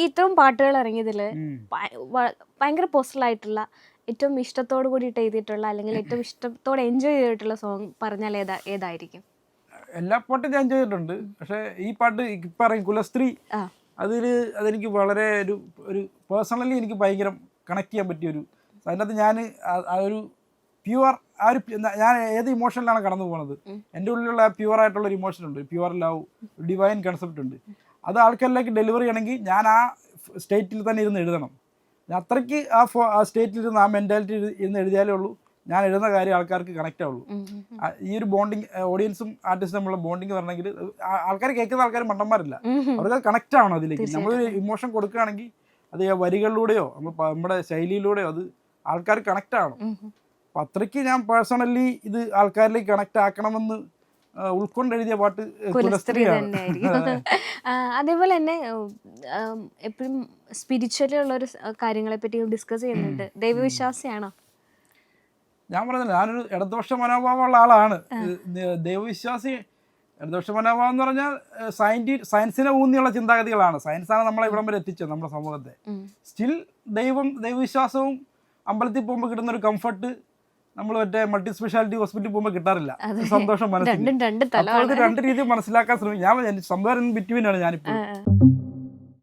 ഇത്രയും പാട്ടുകൾ ഇറങ്ങിയതില് ഭയങ്കര പേഴ്സണൽ ആയിട്ടുള്ള ഏറ്റവും ഇഷ്ടത്തോട് കൂടിയിട്ട് എഴുതിയിട്ടുള്ള അല്ലെങ്കിൽ ഏറ്റവും ഇഷ്ടത്തോടെ എൻജോയ് ചെയ്തിട്ടുള്ള സോങ് പറഞ്ഞാൽ ഏതായിരിക്കും? എല്ലാ പാട്ടും ഞാൻ ചെയ്തിട്ടുണ്ട്. പക്ഷേ ഈ പാട്ട് ഇപ്പം ഇറങ്ങി കുലസ്ത്രീ, അതെനിക്ക് വളരെ ഒരു പേഴ്സണലി എനിക്ക് ഭയങ്കര കണക്ട് ചെയ്യാൻ പറ്റിയൊരു, അതിനകത്ത് ഞാൻ ഒരു പ്യുവർ ഞാൻ ഏത് ഇമോഷനിലാണ് കടന്നു പോകുന്നത്, എൻ്റെ ഉള്ളിലുള്ള പ്യുവർ ആയിട്ടുള്ള ഒരു ഇമോഷൻ ഉണ്ട്, പ്യുവർ ലവ്, ഡിവൈൻ കൺസെപ്റ്റ് ഉണ്ട്. അത് ആൾക്കാരിലേക്ക് ഡെലിവറി ചെയ്യണമെങ്കിൽ ഞാൻ ആ സ്റ്റേറ്റിൽ തന്നെ ഇരുന്ന് എഴുതണം. ഞാൻ അത്രയ്ക്ക് ആ സ്റ്റേറ്റിൽ ഇരുന്ന് ആ മെൻറ്റാലിറ്റി ഇരുന്ന് എഴുതിയാലേ ഉള്ളൂ ഞാൻ എഴുതുന്ന കാര്യം ആൾക്കാർക്ക് കണക്റ്റ് ആവുള്ളൂ. ഈ ഒരു ബോണ്ടിങ്, ഓഡിയൻസും ആർട്ടിസ്റ്റും തമ്മിലുള്ള ബോണ്ടിങ് വരണമെങ്കിൽ ആൾക്കാർ കേൾക്കുന്ന ആൾക്കാർ മണ്ടന്മാരില്ല, അവർക്ക് കണക്റ്റ് ആവണം അതിലേക്ക്. നമ്മളൊരു ഇമോഷൻ കൊടുക്കുകയാണെങ്കിൽ അത് വരികളിലൂടെയോ നമ്മുടെ ശൈലിയിലൂടെയോ അത് ആൾക്കാർ കണക്റ്റ് ആവണം. അപ്പം അത്രയ്ക്ക് ഞാൻ പേഴ്സണലി ഇത് ആൾക്കാരിലേക്ക് കണക്റ്റ് ആക്കണമെന്ന് ഉൾക്കൊണ്ട് എഴുതിയ പാട്ട് കുലസ്ത്രീയാണ്. അതേപോലെ തന്നെ എപ്പോഴും സ്പിരിച്വലി ഉള്ളൊരു കാര്യങ്ങളെ പറ്റി ഡിസ്കസ് ചെയ്യുന്നുണ്ട്. ദൈവവിശ്വാസിയാണോ? ഞാൻ പറഞ്ഞില്ല, ഞാനൊരു ഇടതുപക്ഷ മനോഭാവമുള്ള ആളാണ്. ദൈവവിശ്വാസി, ഇടതുപക്ഷ മനോഭാവം എന്ന് പറഞ്ഞാൽ സയൻസിനെ ഊന്നിയുള്ള ചിന്താഗതികളാണ്. സയൻസാണ് നമ്മളെ ഇവിടം വരെ എത്തിച്ചത്, നമ്മുടെ സമൂഹത്തെ. സ്റ്റിൽ ദൈവവിശ്വാസവും അമ്പലത്തിൽ പോകുമ്പോൾ കിട്ടുന്നൊരു കംഫർട്ട് നമ്മൾ മറ്റേ മൾട്ടി സ്പെഷ്യാലിറ്റി ഹോസ്പിറ്റലിൽ പോകുമ്പോൾ കിട്ടാറില്ല. സന്തോഷം മനസ്സിൽ. അപ്പോൾ അത് രണ്ട് രീതിയിൽ മനസ്സിലാക്കാൻ ശ്രമിക്കും. ഞാൻ സംഭവം ബിറ്റ്വീനാണ് ഞാനിപ്പോൾ.